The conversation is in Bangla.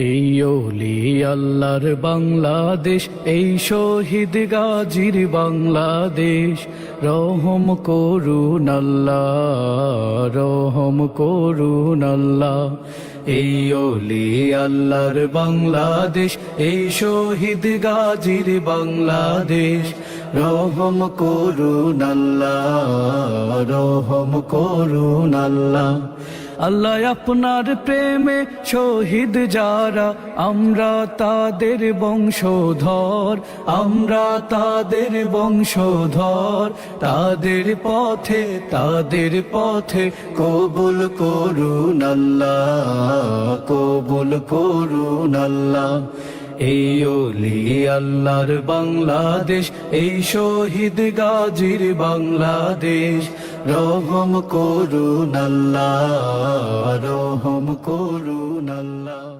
এই ওলি আল্লাহর বাংলাদেশ, এই শহীদ গাজীর বাংলাদেশ। রহম করুন আল্লাহ, রহম করুন আল্লাহ। এই ওলি আল্লাহর বাংলাদেশ, এই শহীদ গাজীর বাংলাদেশ। রহম করুন আল্লাহ, রহম করুন আল্লাহ। আল্লাহ আপনার প্রেমে শহীদ যারা, আমরা তাদের বংশধর, আমরা তাদের বংশধর। তাদের পথে কবুল করুন আল্লাহ, কবুল করুন আল্লাহ। এই ওলি আল্লাহর বাংলাদেশ, এই শহীদ গাজীর বাংলাদেশ। রহম করুন আল্লাহ, রহম করুন আল্লাহ।